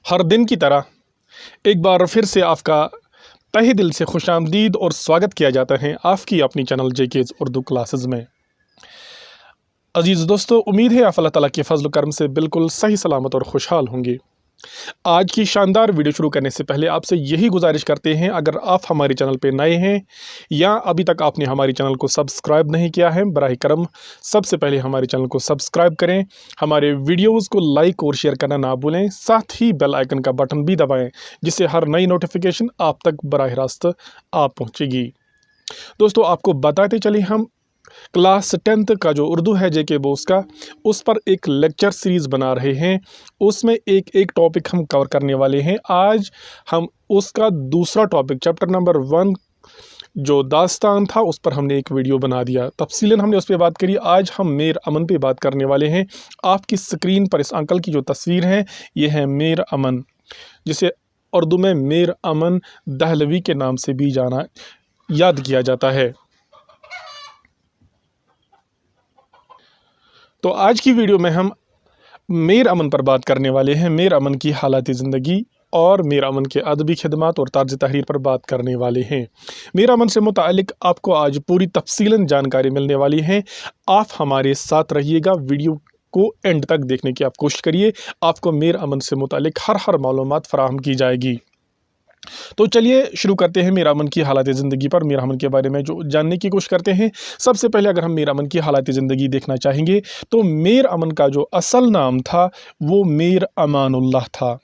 हर दिन की तरह एक बार फिर से आपका तहे दिल से खुशामदीद और स्वागत किया जाता है आपकी अपनी चैनल जेकेज़ उर्दू क्लासेस में। अजीज़ दोस्तों, उम्मीद है आप अल्लाह ताला के फजल करम से बिल्कुल सही सलामत और खुशहाल होंगे। आज की शानदार वीडियो शुरू करने से पहले आपसे यही गुजारिश करते हैं, अगर आप हमारे चैनल पर नए हैं या अभी तक आपने हमारे चैनल को सब्सक्राइब नहीं किया है, बराह करम सबसे पहले हमारे चैनल को सब्सक्राइब करें, हमारे वीडियोस को लाइक और शेयर करना ना भूलें, साथ ही बेल आइकन का बटन भी दबाएं जिससे हर नई नोटिफिकेशन आप तक बराह रास्त आप पहुँचेगी। दोस्तों, आपको बताते चले, हम क्लास 10th का जो उर्दू है जेके बोस का, उस पर एक लेक्चर सीरीज़ बना रहे हैं। उसमें एक एक टॉपिक हम कवर करने वाले हैं। आज हम उसका दूसरा टॉपिक चैप्टर नंबर 1 जो दास्तान था उस पर हमने एक वीडियो बना दिया, तफसीलन हमने उस पर बात करी। आज हम मीर अमन पे बात करने वाले हैं। आपकी स्क्रीन पर इस अंकल की जो तस्वीर है ये है मीर अमन, जिसे उर्दू में मीर अमन दहलवी के नाम से भी याद किया जाता है। तो आज की वीडियो में हम मीर अमन पर बात करने वाले हैं। मीर अमन की हालात ज़िंदगी और मीर अमन के अदबी खिदमात और तर्ज तहरीर पर बात करने वाले हैं। मीर अमन से मुतालिक आपको आज पूरी तफसीलन जानकारी मिलने वाली है। आप हमारे साथ रहिएगा, वीडियो को एंड तक देखने की आप कोशिश करिए। आपको मीर अमन से मुतालिक हर मालूमात फराहम की जाएगी। तो चलिए शुरू करते हैं मीर अमन की हालात ज़िंदगी पर, मीर अमन के बारे में जो जानने की कोशिश करते हैं। सबसे पहले अगर हम मीर अमन की हालात ज़िंदगी देखना चाहेंगे तो मीर अमन का जो असल नाम था वो मीर अमानुल्लाह था,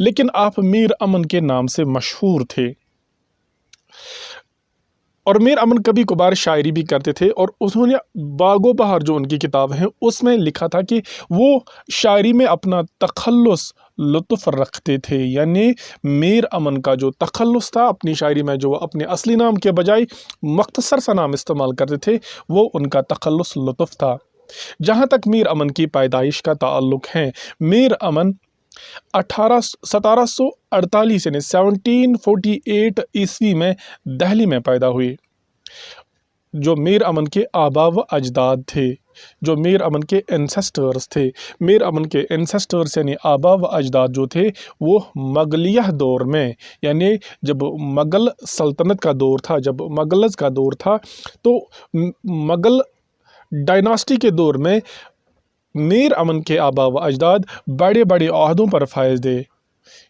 लेकिन आप मीर अमन के नाम से मशहूर थे। और मीर अमन कभी कभार शायरी भी करते थे और उन्होंने बागो बहार जो उनकी किताब है उसमें लिखा था कि वो शायरी में अपना तखल्लुस लुत्फ़ रखते थे। यानी मीर अमन का जो तखल्लुस था अपनी शायरी में, जो अपने असली नाम के बजाय मुख्तसर सा नाम इस्तेमाल करते थे, वो उनका तखल्लुस लुत्फ़ था। जहाँ तक मीर अमन की पैदाइश का ताल्लुक़ है, मीर अमन 1748 यानी 1748 ईस्वी में दिल्ली में पैदा हुए। जो मीर अमन के आबा व अजदाद थे, जो मीर अमन के एंसेस्टर्स थे, मीर अमन के एंसेस्टर्स यानी आबा व अजदाद जो थे वो मगलिया दौर में, यानी जब मगल सल्तनत का दौर था, जब मगलज़ का दौर था, तो मगल डायनास्टी के दौर में मीर अमन के आबा व अजदाद बड़े बड़े ओहदों पर फायज थे।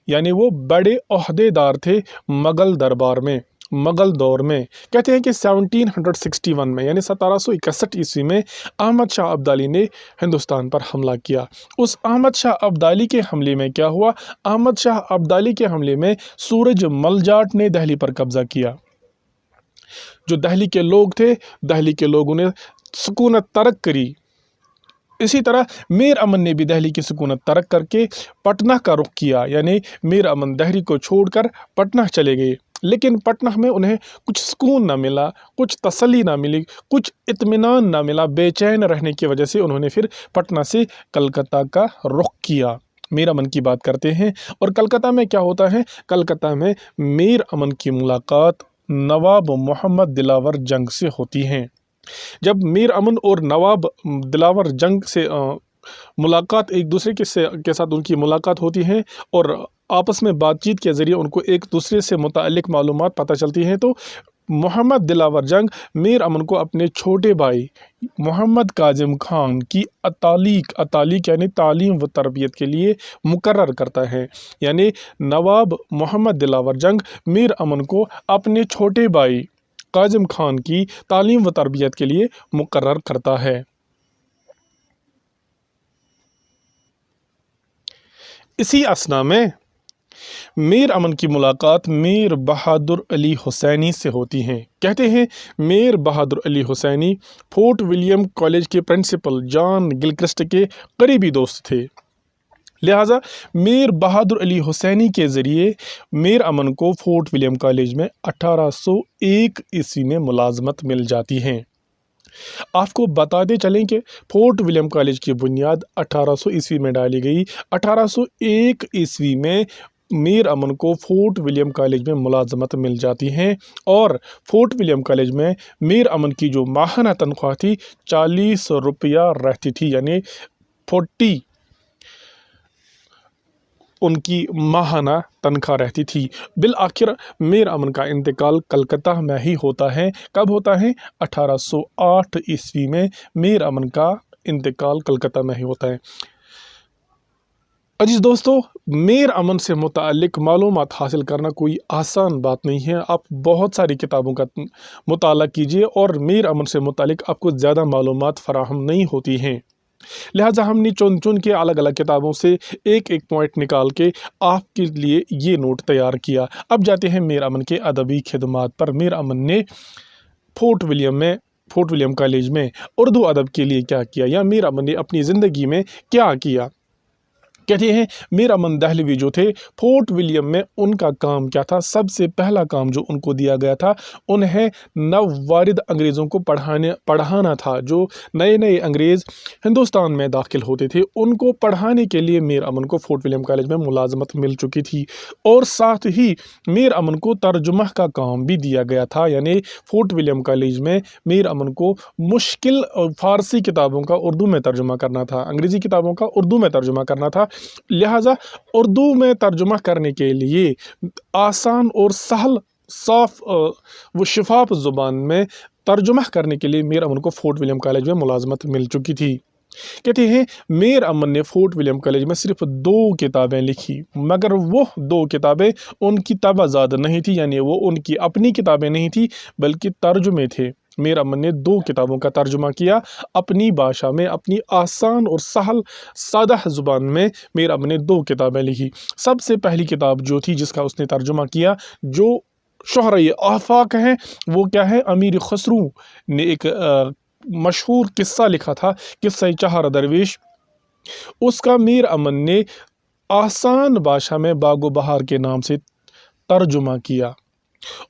यानी वो बड़े ओहदेदार थे मगल दरबार में, मगल दौर में। कहते हैं कि 1761 में यानी 1761 ईस्वी में अहमद शाह अब्दाली ने हिंदुस्तान पर हमला किया। उस अहमद शाह अब्दाली के हमले में क्या हुआ? अहमद शाह अब्दाली के हमले में सूरज मल जाट ने दिल्ली पर कब्जा किया। जो दिल्ली के लोग थे, दिल्ली के लोगों ने सुकूनत तर्क करी। इसी तरह मीर अमन ने भी दिल्ली की सुकूनत तर्क करके पटना का रुख किया। यानी मीर अमन दिल्ली को छोड़कर पटना चले गए, लेकिन पटना में उन्हें कुछ सुकून ना मिला, कुछ तसल्ली ना मिली, कुछ इत्मीनान ना मिला। बेचैन रहने की वजह से उन्होंने फिर पटना से कलकत्ता का रुख किया। मीर अमन की बात करते हैं। और कलकत्ता में क्या होता है? कलकत्ता में मीर अमन की मुलाकात नवाब मोहम्मद दिलावर जंग से होती हैं। जब मीर अमन और नवाब दिलावर जंग से मुलाकात एक दूसरे के साथ उनकी मुलाकात होती है और आपस में बातचीत के ज़रिए उनको एक दूसरे से मुतालिक मालूमात पता चलती हैं, तो मोहम्मद दिलावर जंग मीर अमन को अपने छोटे भाई मोहम्मद काजिम खान की अतालीक यानी तालीम व तरबियत के लिए मुकर्रर करता है। यानी नवाब मोहम्मद दिलावर जंग मीर अमन को अपने छोटे भाई काजिम खान की तालीम व तरबियत के लिए मुकर्रर करता है। इसी असना में मीर अमन की मुलाकात मीर बहादुर अली हुसैनी से होती हैं। कहते हैं Mir Bahadur Ali Husaini Fort William College के प्रिंसिपल जॉन गिलक्रिस्ट के करीबी दोस्त थे। लिहाजा मीर बहादुर अली हुसैनी के ज़रिए मीर अमन को फोर्ट विलियम कॉलेज में 1801 ईस्वी में मुलाजमत मिल जाती है। आपको बताते चलें कि फोर्ट विलियम कॉलेज की बुनियाद 1800 ईस्वी में डाली गई। 1801 ईस्वी में मीर अमन को फोर्ट विलियम कॉलेज में मुलाजमत मिल जाती है और फोर्ट विलियम कॉलेज में मीर अमन की जो माहाना तनख्वाह थी 40 रुपया रहती थी, यानी 40 उनकी माहाना तनख्वाह रहती थी। बिलआखिर मीर अमन का इंतकाल कलकत्ता में ही होता है। कब होता है? 1808 ईस्वी में मीर अमन का इंतकाल कलकत्ता में ही होता है। अजीज दोस्तों, मीर अमन से मुतालिक मालूमात हासिल करना कोई आसान बात नहीं है। आप बहुत सारी किताबों का मुताला कीजिए और मीर अमन से मुतालिक आपको ज़्यादा मालूमात फराहम नहीं होती हैं। लिहाजा हमने चुन चुन के अलग अलग किताबों से एक एक पॉइंट निकाल के आपके लिए ये नोट तैयार किया। अब जाते हैं मीर अमन के अदबी खिदमात पर। मीर अमन ने फोर्ट विलियम कॉलेज में उर्दू अदब के लिए क्या किया, या मीर अमन ने अपनी ज़िंदगी में क्या किया। कहते हैं मीर अमन दहलवी जो थे, फोर्ट विलियम में उनका काम क्या था? सबसे पहला काम जो उनको दिया गया था, उन्हें नववारिद अंग्रेज़ों को पढ़ाना था। जो नए नए अंग्रेज़ हिंदुस्तान में दाखिल होते थे, उनको पढ़ाने के लिए मीर अमन को फोर्ट विलियम कॉलेज में मुलाजमत मिल चुकी थी। और साथ ही मीर अमन को तर्जुमा का काम भी दिया गया था, यानी फोर्ट विलियम कॉलेज में मीर अमन को मुश्किल फ़ारसी किताबों का उर्दू में तर्जुमा करना था, अंग्रेज़ी किताबों का उर्दू में तर्जुमा करना था। लिहाजा उर्दू में तर्जुमा करने के लिए आसान और सहल, साफ व शफाफ ज़ुबान में तर्जुमा करने के लिए मीर अमन को फोर्ट विलियम कॉलेज में मुलाजमत मिल चुकी थी। कहते हैं मीर अमन ने फोर्ट विलियम कॉलेज में सिर्फ 2 किताबें लिखी, मगर वो 2 किताबें उनकी तबाज़ाद नहीं थी, यानी वो उनकी अपनी किताबें नहीं थी बल्कि तर्जुमे थे। मीर अमन ने 2 किताबों का तर्जुमा किया अपनी भाषा में, अपनी आसान और सहल सादा ज़ुबान में। मीर अमन ने 2 किताबें लिखी। सबसे पहली किताब जो थी जिसका उसने तर्जुमा किया, जो शोहरे आफाक है, वो क्या है? अमीर खसरू ने एक मशहूर किस्सा लिखा था, किस्सा चहार दरवेश। उसका मीर अमन ने आसान भाषा में बागो बहार के नाम से तर्जुमा किया,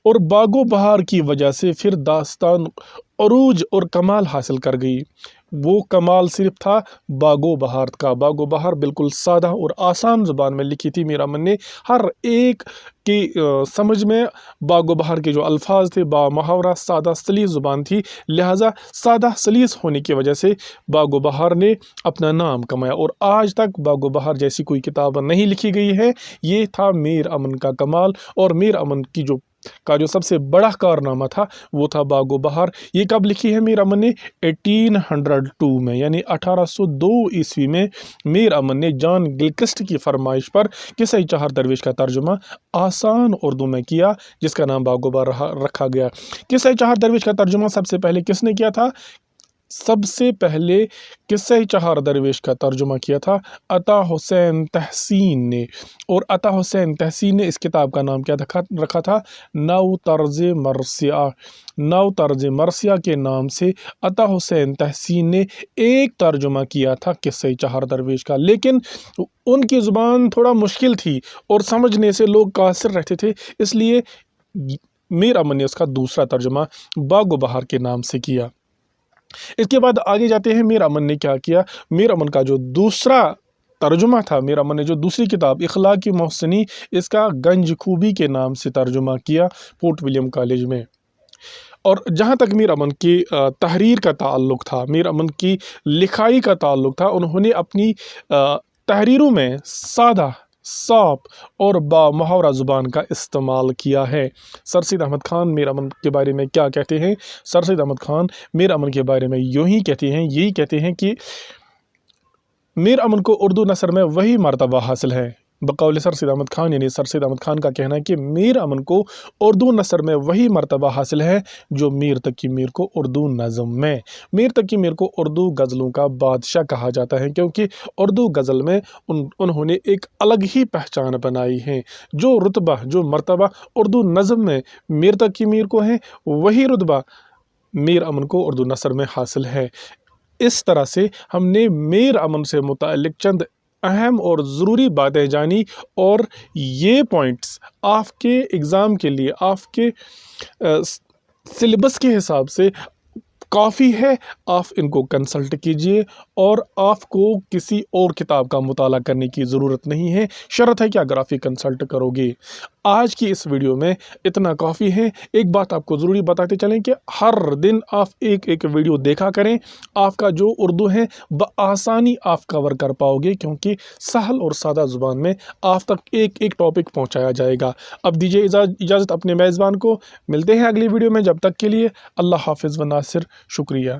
और बागो बहार की वजह से फिर दास्तान अरूज और कमाल हासिल कर गई। वो कमाल सिर्फ था बागो बहार का। बागो बहार बिल्कुल सादा और आसान ज़ुबान में लिखी थी मीर अमन ने। हर एक की समझ में बागो बहार के जो अल्फाज थे बामुहावरा सादा सलीस ज़ुबान थी। लिहाजा सादा सलीस होने की वजह से बागो बहार ने अपना नाम कमाया, और आज तक बागो बहार जैसी कोई किताब नहीं लिखी गई है। ये था मीर अमन का कमाल, और मीर अमन की जो सबसे बड़ा कारनामा था वो था बागो बहार। ये कब लिखी है मीर अमन ने? 1802 में, यानी 1802 ईस्वी में मीर अमन ने जॉन गिलक्रिस्ट की फरमाइश पर किस्सा चहार दरवेश का तर्जुमा आसान उर्दू में किया, जिसका नाम बागो बहार रखा गया। किस्सा चहार दरवेश का तर्जुमा सबसे पहले किसने किया था? सबसे पहले किस्सा चहार दरवेश का तर्जुमा किया था अता हुसैन तहसीन ने, और अता हुसैन तहसीन ने इस किताब का नाम क्या रखा था? नौ तर्ज मरसिया। नौ तर्ज मरसिया के नाम से अता हुसैन तहसीन ने एक तर्जुमा किया था किस्सा चहार दरवेश का, लेकिन उनकी ज़ुबान थोड़ा मुश्किल थी और समझने से लोग कासिर रहते थे, इसलिए मीर अमन ने उसका दूसरा तर्जुमा बागो बहार के नाम से किया। इसके बाद आगे जाते हैं, मीर अमन ने क्या किया? मीर अमन का जो दूसरा तर्जुमा था, मीर अमन ने जो दूसरी किताब इखलाकी मोहसिनी, इसका गंज खूबी के नाम से तर्जुमा किया फोर्ट विलियम कॉलेज में। और जहाँ तक मीर अमन की तहरीर का ताल्लुक़ था, मीर अमन की लिखाई का ताल्लुक़ था, उन्होंने अपनी तहरीरों में सादा, साफ और बामुहावरा ज़ुबान का इस्तेमाल किया है। सर सैयद अहमद ख़ान मीर अमन के बारे में क्या कहते हैं? सर सैयद अहमद ख़ान मीर अमन के बारे में यही कहते हैं कि मीर अमन को उर्दू नसर में वही मर्तबा हासिल है। बकौल सर सैयद अहमद ख़ान, यानी सर सैयद अहमद ख़ान का कहना है कि मीर अमन को उर्दू नसर में वही मर्तबा हासिल है जो मीर तकी मीर को उर्दू नज़म में। मीर तकी मीर को उर्दू गज़लों का बादशाह कहा जाता है, क्योंकि उर्दू गज़ल में उन्होंने एक अलग ही पहचान बनाई है। जो रुतबा, जो मर्तबा उर्दू नज़म में मीर तकी मीर को है, वही रुतबा मीर अमन को उर्दू नसर में हासिल है। इस तरह से हमने मीर अमन से मुताल्लिक़ चंद अहम और ज़रूरी बातें जानी, और ये पॉइंट्स आपके एग्ज़ाम के लिए, आपके सिलेबस के हिसाब से काफ़ी है। आप इनको कंसल्ट कीजिए, और आपको किसी और किताब का मुताला करने की ज़रूरत नहीं है। शर्त है कि अगर आप ये कंसल्ट करोगे, آج کی اس ویڈیو میں اتنا کافی ہے۔ ایک بات آپ کو ضروری بتاتے چلیں کہ ہر دن آپ ایک ایک ویڈیو دیکھا کریں، آپ کا جو اردو ہے بآسانی آپ کور کر پاؤ گے، کیونکہ سہل اور سادہ زبان میں آپ تک ایک ایک ٹاپک پہنچایا جائے گا۔ اب دیجیے اجازت اپنے میزبان کو، ملتے ہیں اگلی ویڈیو میں، جب تک کے لیے اللہ حافظ و ناصر، شکریہ۔